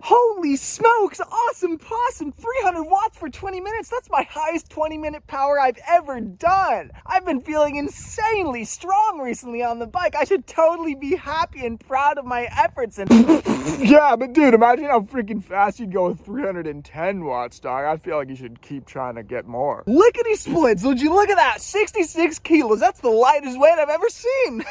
Holy smokes, awesome possum, 300 watts for 20 minutes. That's my highest 20-minute power I've ever done. I've been feeling insanely strong recently on the bike. I should totally be happy and proud of my efforts. And yeah, but dude, imagine how freaking fast you'd go with 310 watts, dog. I feel like you should keep trying to get more. Lickety splits, would you look at that? 66 kilos, that's the lightest weight I've ever seen.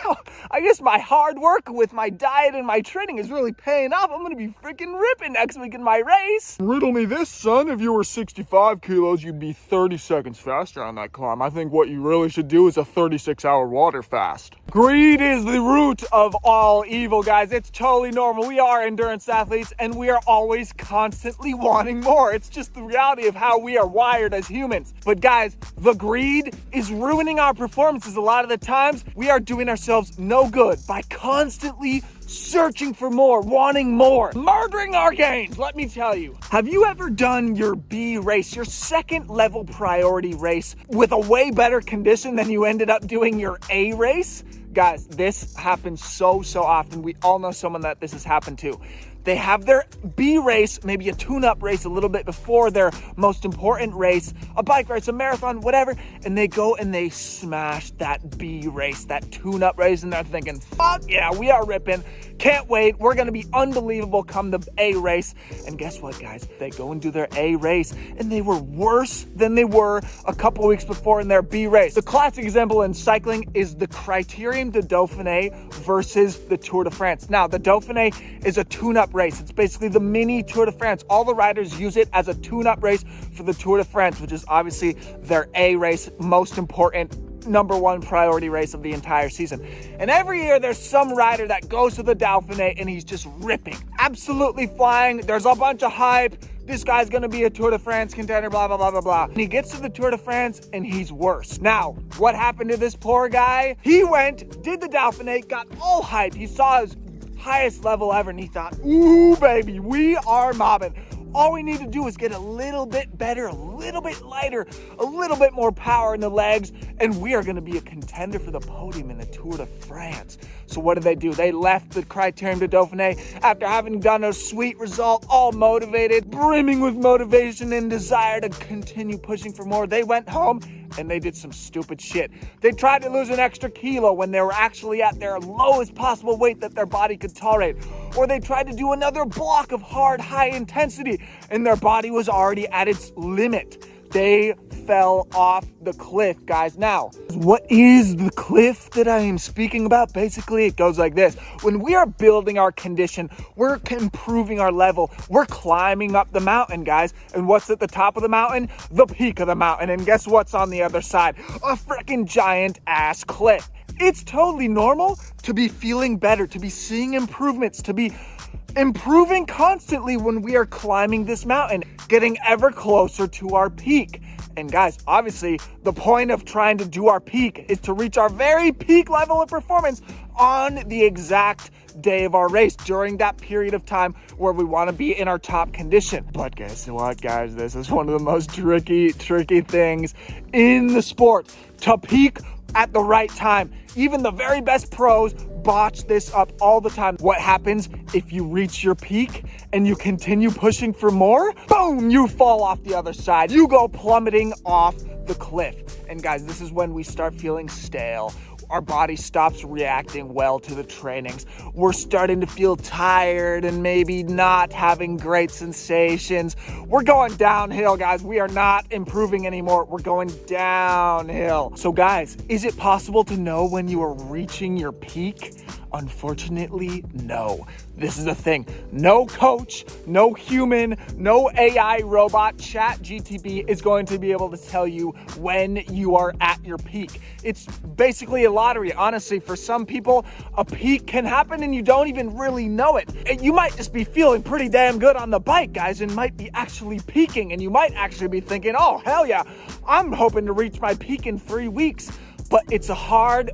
I guess my hard work with my diet and my training is really paying off. I'm gonna be freaking ripping next week in my race. Riddle me this, son. If you were 65 kilos, you'd be 30 seconds faster on that climb. I think what you really should do is a 36-hour water fast. Greed is the root of all evil, guys. It's totally normal. We are endurance athletes, and we are always constantly wanting more. It's just the reality of how we are wired as humans. But guys, the greed is ruining our performances. A lot of the times, we are doing ourselves no good by constantly searching for more, wanting more, murdering our gains. Let me tell you, have you ever done your B race, your second level priority race, with a way better condition than you ended up doing your A race? Guys, this happens so often. We all know someone that this has happened to. They have their B race, maybe a tune-up race a little bit before their most important race, a bike race, a marathon, whatever, and they go and they smash that B race, that tune-up race, and they're thinking, fuck yeah, we are ripping. Can't wait. We're going to be unbelievable come the A race. And guess what, guys? They go and do their A race, and they were worse than they were a couple weeks before in their B race. The classic example in cycling is the Criterium de Dauphiné versus the Tour de France. Now, the Dauphiné is a tune-up race. It's basically the mini Tour de France. All the riders use it as a tune-up race for the Tour de France, which is obviously their A race, most important, number one priority race of the entire season. And every year there's some rider that goes to the Dauphiné and he's just ripping, absolutely flying. There's a bunch of hype. This guy's gonna be a Tour de France contender, blah, blah, blah, blah, blah. And he gets to the Tour de France and he's worse. Now, what happened to this poor guy? He went, did the Dauphiné, got all hyped. He saw his highest level ever and he thought, ooh, baby, we are mobbing. All we need to do is get a little bit better, a little bit lighter, a little bit more power in the legs, and we are going to be a contender for the podium in the Tour de France. So what did they do? They left the Criterium de Dauphiné after having done a sweet result, all motivated, brimming with motivation and desire to continue pushing for more. They went home and they did some stupid shit. They tried to lose an extra kilo when they were actually at their lowest possible weight that their body could tolerate. Or they tried to do another block of hard, high intensity and their body was already at its limit. They fell off the cliff, guys. Now, what is the cliff that I am speaking about? Basically, it goes like this. When we are building our condition, we're improving our level. We're climbing up the mountain, guys. And what's at the top of the mountain? The peak of the mountain. And guess what's on the other side? A freaking giant ass cliff. It's totally normal to be feeling better, to be seeing improvements, to be improving constantly when we are climbing this mountain, getting ever closer to our peak. And guys, obviously, the point of trying to do our peak is to reach our very peak level of performance on the exact day of our race during that period of time where we want to be in our top condition. But guess what, guys? This is one of the most tricky things in the sport, to peak at the right time. Even the very best pros botch this up all the time. What happens if you reach your peak and you continue pushing for more? Boom, you fall off the other side. You go plummeting off the cliff. And guys, this is when we start feeling stale. Our body stops reacting well to the trainings. We're starting to feel tired and maybe not having great sensations. We're going downhill, guys. We are not improving anymore. We're going downhill. So guys, is it possible to know when you are reaching your peak? Unfortunately, no. This is the thing. No coach, no human, no AI robot, ChatGTP is going to be able to tell you when you are at your peak. It's basically a lottery. Honestly, for some people, a peak can happen and you don't even really know it. And you might just be feeling pretty damn good on the bike, guys, and might be actually peaking. And you might actually be thinking, oh, hell yeah, I'm hoping to reach my peak in 3 weeks. But it's a hard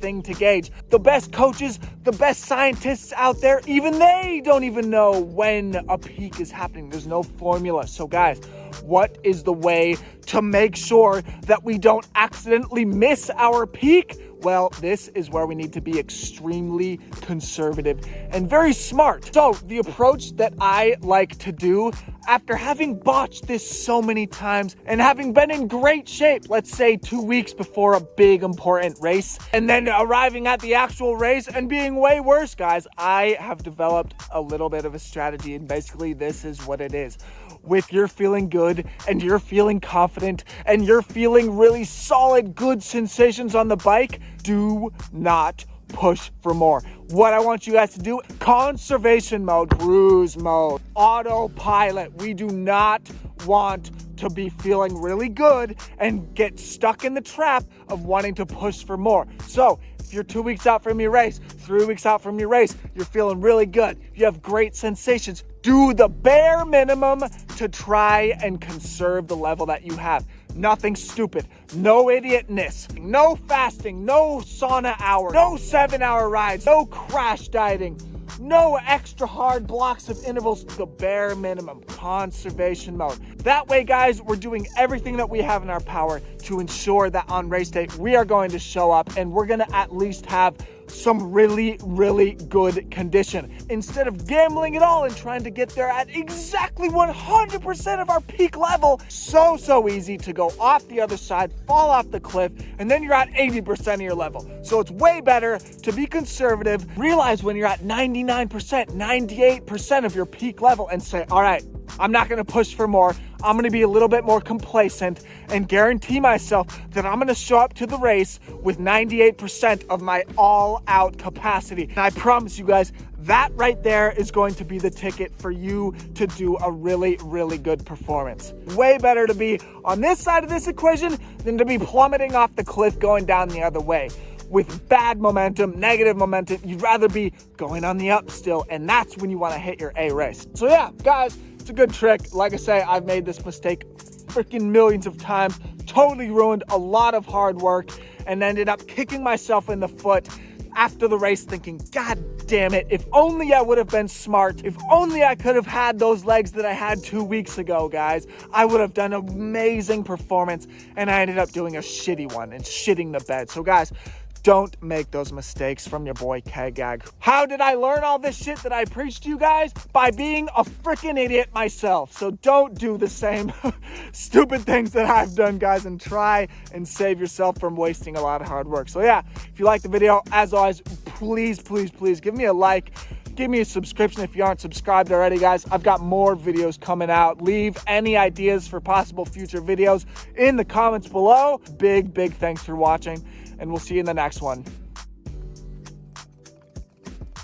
thing to gauge. The best coaches, the best scientists out there, even they don't even know when a peak is happening. There's no formula. So guys, what is the way to make sure that we don't accidentally miss our peak? Well, this is where we need to be extremely conservative and very smart. So the approach that I like to do after having botched this so many times and having been in great shape, let's say 2 weeks before a big important race, and then arriving at the actual race and being way worse, guys, I have developed a little bit of a strategy, and basically this is what it is. With you're feeling good and you're feeling confident and you're feeling really solid, good sensations on the bike, do not push for more. What I want you guys to do, conservation mode, cruise mode, autopilot. We do not want to be feeling really good and get stuck in the trap of wanting to push for more. So if you're 2 weeks out from your race, 3 weeks out from your race, you're feeling really good, you have great sensations, do the bare minimum to try and conserve the level that you have. Nothing stupid, no idiotness, no fasting, no sauna hour, no 7-hour rides, no crash dieting, no extra hard blocks of intervals, the bare minimum, conservation mode. That way, guys, we're doing everything that we have in our power to ensure that on race day, we are going to show up and we're going to at least have some really, really good condition. Instead of gambling it all and trying to get there at exactly 100% of our peak level, so easy to go off the other side, fall off the cliff, and then you're at 80% of your level. So it's way better to be conservative, realize when you're at 99%, 98% of your peak level and say, all right, I'm not going to push for more. I'm going to be a little bit more complacent and guarantee myself that I'm going to show up to the race with 98% of my all-out capacity. And I promise you guys, that right there is going to be the ticket for you to do a really, really good performance. Way better to be on this side of this equation than to be plummeting off the cliff going down the other way. With bad momentum, negative momentum, you'd rather be going on the up still, and that's when you want to hit your A race. So yeah, guys, it's a good trick. Like I say, I've made this mistake freaking millions of times, totally ruined a lot of hard work, and ended up kicking myself in the foot after the race thinking, God damn it, if only I would have been smart, if only I could have had those legs that I had 2 weeks ago, guys, I would have done an amazing performance, and I ended up doing a shitty one and shitting the bed. So guys, don't make those mistakes from your boy Keegan. How did I learn all this shit that I preach to you guys? By being a freaking idiot myself. So don't do the same stupid things that I've done, guys, and try and save yourself from wasting a lot of hard work. So yeah, if you like the video, as always, please give me a like. Give me a subscription if you aren't subscribed already, guys. I've got more videos coming out. Leave any ideas for possible future videos in the comments below. Big thanks for watching, and we'll see you in the next one.